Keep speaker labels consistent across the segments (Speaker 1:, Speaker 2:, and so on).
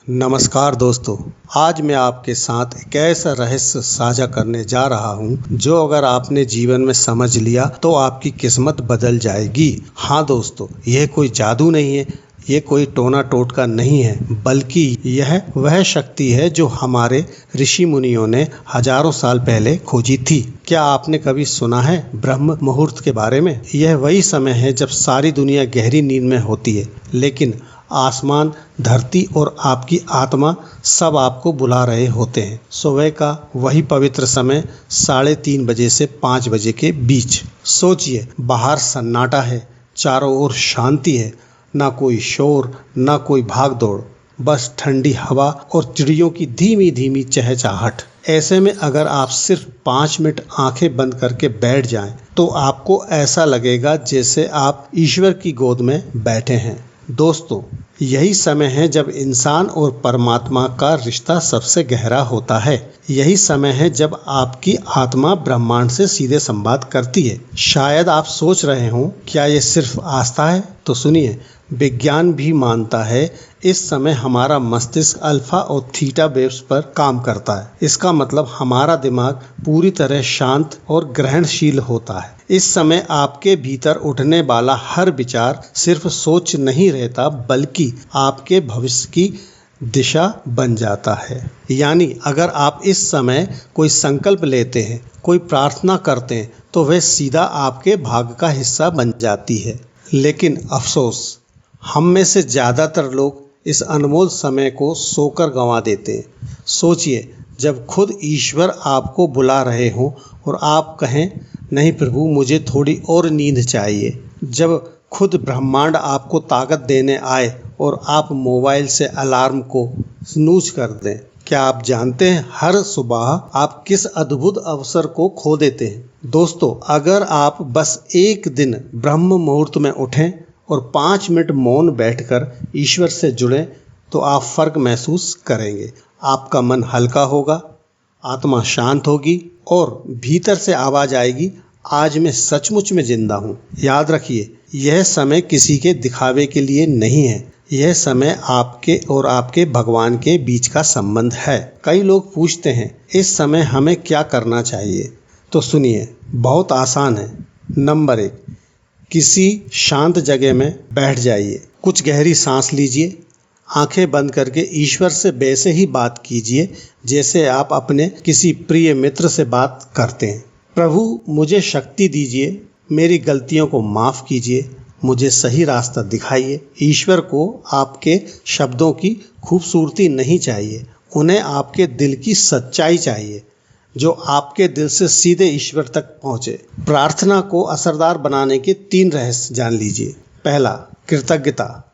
Speaker 1: नमस्कार दोस्तों, आज मैं आपके साथ एक ऐसा रहस्य साझा करने जा रहा हूं जो अगर आपने जीवन में समझ लिया तो आपकी किस्मत बदल जाएगी। हाँ दोस्तों, यह कोई जादू नहीं है, ये कोई टोना टोटका नहीं है, बल्कि यह वह शक्ति है जो हमारे ऋषि मुनियों ने हजारों साल पहले खोजी थी। क्या आपने कभी सुना है ब्रह्म मुहूर्त के बारे में? यह वही समय है जब सारी दुनिया गहरी नींद में होती है, लेकिन आसमान, धरती और आपकी आत्मा सब आपको बुला रहे होते हैं। सुबह का वही पवित्र समय 3:30 बजे से 5 बजे के बीच। सोचिए, बाहर सन्नाटा है, चारों ओर शांति है, ना कोई शोर, ना कोई भाग दौड़, बस ठंडी हवा और चिड़ियों की धीमी धीमी चहचहाहट। ऐसे में अगर आप सिर्फ 5 मिनट आंखें बंद करके बैठ जाएं, तो आपको ऐसा लगेगा जैसे आप ईश्वर की गोद में बैठे हैं। दोस्तों, यही समय है जब इंसान और परमात्मा का रिश्ता सबसे गहरा होता है। यही समय है जब आपकी आत्मा ब्रह्मांड से सीधे संवाद करती है। शायद आप सोच रहे हों, क्या ये सिर्फ आस्था है? तो सुनिए, विज्ञान भी मानता है इस समय हमारा मस्तिष्क अल्फा और थीटा वेव्स पर काम करता है। इसका मतलब हमारा दिमाग पूरी तरह शांत और ग्रहणशील होता है। इस समय आपके भीतर उठने वाला हर विचार सिर्फ सोच नहीं रहता, बल्कि आपके भविष्य की दिशा बन जाता है। यानी अगर आप इस समय कोई संकल्प लेते हैं, कोई प्रार्थना करते हैं, तो वह सीधा आपके भाग्य का हिस्सा बन जाती है। लेकिन अफसोस, हम में से ज़्यादातर लोग इस अनमोल समय को सोकर गंवा देते हैं। सोचिए, जब खुद ईश्वर आपको बुला रहे हों और आप कहें, नहीं प्रभु, मुझे थोड़ी और नींद चाहिए। जब खुद ब्रह्मांड आपको ताकत देने आए और आप मोबाइल से अलार्म को स्नूज कर दें। क्या आप जानते हैं हर सुबह आप किस अद्भुत अवसर को खो देते हैं? दोस्तों, अगर आप बस एक दिन ब्रह्म मुहूर्त में उठें और 5 मिनट मौन बैठकर ईश्वर से जुड़ें, तो आप फर्क महसूस करेंगे। आपका मन हल्का होगा, आत्मा शांत होगी और भीतर से आवाज आएगी, आज मैं सचमुच में जिंदा हूँ। याद रखिए, यह समय किसी के दिखावे के लिए नहीं है। यह समय आपके और आपके भगवान के बीच का संबंध है। कई लोग पूछते हैं, इस समय हमें क्या करना चाहिए? तो सुनिए, बहुत आसान है। नंबर 1, किसी शांत जगह में बैठ जाइए, कुछ गहरी सांस लीजिए, आंखें बंद करके ईश्वर से वैसे ही बात कीजिए जैसे आप अपने किसी प्रिय मित्र से बात करते हैं। प्रभु, मुझे शक्ति दीजिए, मेरी गलतियों को माफ़ कीजिए, मुझे सही रास्ता दिखाइए। ईश्वर को आपके शब्दों की खूबसूरती नहीं चाहिए, उन्हें आपके दिल की सच्चाई चाहिए, जो आपके दिल से सीधे ईश्वर तक पहुँचे। प्रार्थना को असरदार बनाने के 3 रहस्य जान लीजिए। पहला, कृतज्ञता।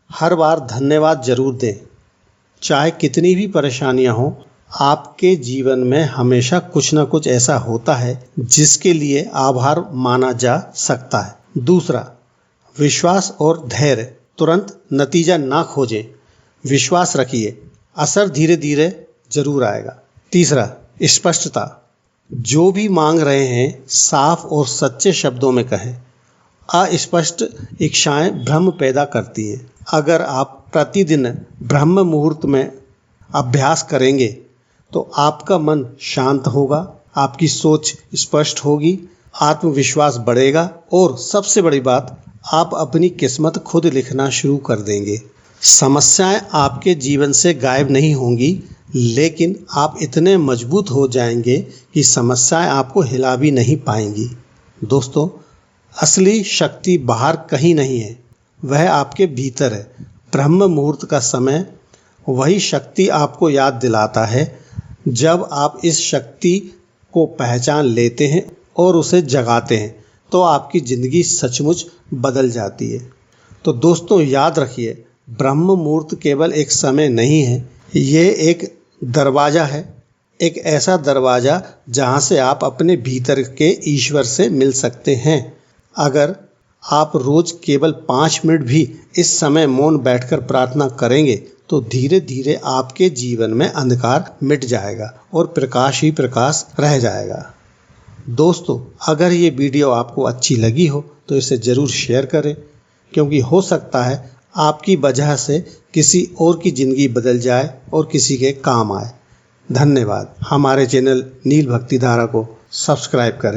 Speaker 1: हर बार धन्यवाद जरूर दें। चाहे कितनी भी परेशानियां हों, आपके जीवन में हमेशा कुछ न कुछ ऐसा होता है जिसके लिए आभार माना जा सकता है। दूसरा, विश्वास और धैर्य। तुरंत नतीजा ना खोजें, विश्वास रखिए, असर धीरे धीरे जरूर आएगा। तीसरा, स्पष्टता। जो भी मांग रहे हैं साफ और सच्चे शब्दों में कहें। अस्पष्ट इच्छाएं भ्रम पैदा करती हैं। अगर आप प्रतिदिन ब्रह्म मुहूर्त में अभ्यास करेंगे तो आपका मन शांत होगा, आपकी सोच स्पष्ट होगी, आत्मविश्वास बढ़ेगा और सबसे बड़ी बात, आप अपनी किस्मत खुद लिखना शुरू कर देंगे। समस्याएं आपके जीवन से गायब नहीं होंगी, लेकिन आप इतने मजबूत हो जाएंगे कि समस्याएं आपको हिला भी नहीं पाएंगी। दोस्तों, असली शक्ति बाहर कहीं नहीं है, वह आपके भीतर है। ब्रह्म मुहूर्त का समय वही शक्ति आपको याद दिलाता है। जब आप इस शक्ति को पहचान लेते हैं और उसे जगाते हैं, तो आपकी ज़िंदगी सचमुच बदल जाती है। तो दोस्तों, याद रखिए, ब्रह्म मुहूर्त केवल एक समय नहीं है, ये एक दरवाज़ा है, एक ऐसा दरवाज़ा जहाँ से आप अपने भीतर के ईश्वर से मिल सकते हैं। अगर आप रोज़ केवल 5 मिनट भी इस समय मौन बैठकर प्रार्थना करेंगे, तो धीरे धीरे आपके जीवन में अंधकार मिट जाएगा और प्रकाश ही प्रकाश रह जाएगा। दोस्तों, अगर ये वीडियो आपको अच्छी लगी हो तो इसे ज़रूर शेयर करें, क्योंकि हो सकता है आपकी वजह से किसी और की ज़िंदगी बदल जाए और किसी के काम आए। धन्यवाद। हमारे चैनल नील भक्ति धारा को सब्सक्राइब करें।